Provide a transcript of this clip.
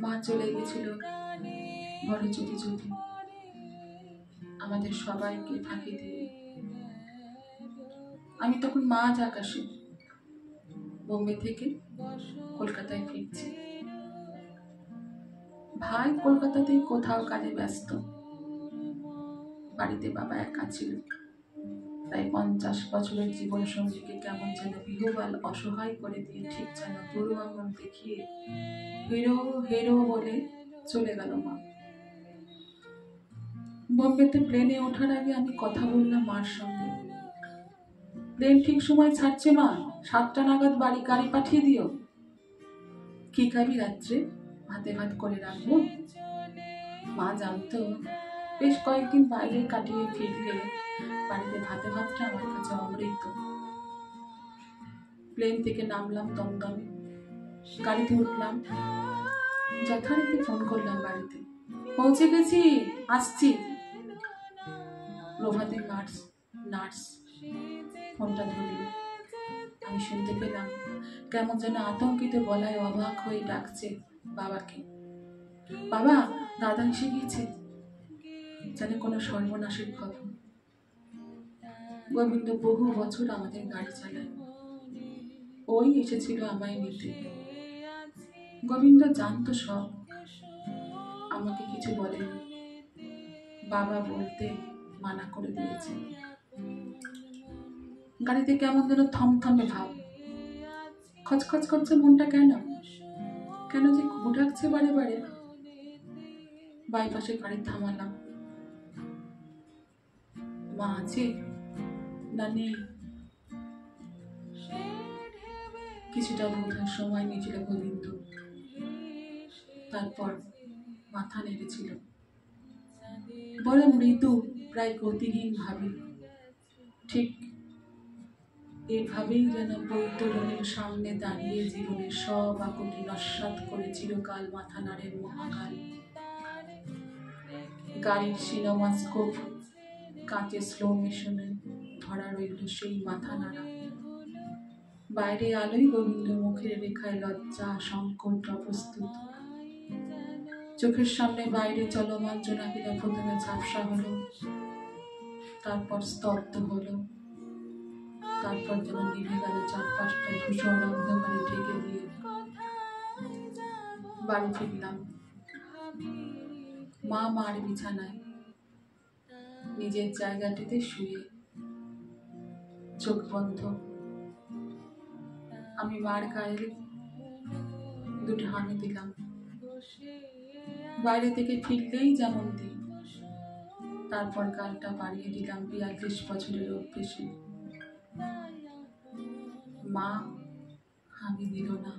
মা চলে গেছিল বড় চুটি চুটি, আমাদের সবাইকে ফাঁকি দিয়ে। আমি তখন মাঝ আকাশে বোম্বে থেকে কলকাতায় ফিরছি। ভাই কলকাতাতেই কোথাও কাজে ব্যস্ত, বাড়িতে বাবা একা ছিল। প্রায় 50 বছরের জীবন সঙ্গীকে কেমন যেন বিহ্বল অসহায় করে দিয়ে ঠিক যেন বুড়ো আঙুল দেখিয়ে হিরো হিরো বলে চলে গেল মা। বোম্বেতে প্লেনে ওঠার আগে আমি কথা বললাম মার সঙ্গে। প্লেন ঠিক সময় ছাড়ছে মা, 7টা নাগাদ গাড়ি পাঠিয়ে দিও। কি খাবি রাত্রে? ভাতে ভাত করে রাখবো। মা জানতো বেশ কয়েকদিন বাইরে কাটিয়ে ফিরলে বাড়িতে ভাতে ভাতটা আমার কাছে অমৃত। প্লেন থেকে নামলাম দমদমে, গাড়িতে উঠলাম, যথারীতি ফোন করলাম বাড়িতে। পৌঁছে গেছি, আসছি। প্রভাতী নার্স ফোনটা ধরল। আমি শুনতে পেলাম কেমন যেন আতঙ্কিত গলায় অবাক হয়ে ডাকছে বাবাকে। বাবা, দাদা এসে গিয়েছে। যেন কোনো সর্বনাশের খবর। গোবিন্দ বহু বছর আমাদের গাড়ি চালায়, ওই এসেছিল আমায় নিতে। গোবিন্দ জানতো সব, আমাকে কিছু বলেনি। বাবা বলতে মানা করে দিয়েছে। গাড়িতে কেমন যেন থমথমে ভাব, খচখচ করছে মনটা। কেন যে ঘুরাচ্ছে বারে বারে। বাইপাসে গাড়ি থামালাম। মা আছে না নেই? কিছুটা বোঝার সময় নিয়েছিল গোবিন্দ, তারপর মাথা নেড়েছিল বড় মৃদু, প্রায় গতিহীন ভাবে। ঠিক এভাবেই যেন বৈতরণের সামনে দাঁড়িয়ে জীবনের সব আকুতি নস্যাৎ করে চিরকাল মাথা নাড়েন মহাকাল। গাড়ির সিনেমাস্কোপ কাঁচে স্লো মোশনে ধরা রইল সেই মাথা নাড়া। বাইরে আলোয় গোবিন্দ মুখের রেখায় লজ্জা সংকট অপ্রস্তুত। চোখের সামনে বাইরে চলমান জোনাকিরা প্রথমে ঝাপসা হলো, তারপর স্তব্ধ হলো, তারপর যেন নিভে গেল চারপাশটা ধূসর অন্ধকারে ঢেকে দিয়ে। বাড়ি ফিরলাম। মা মার বিছানায় নিজের জায়গাটিতে শুয়ে, চোখ বন্ধ। আমি মার গায়ে দুটো হামি দিলাম। বাইরে থেকে ফিরলেই যেমন দিই, তারপর গালটা বাড়িয়ে দিলাম 42 বছরের অভ্যেসে। মা হামি দিল না।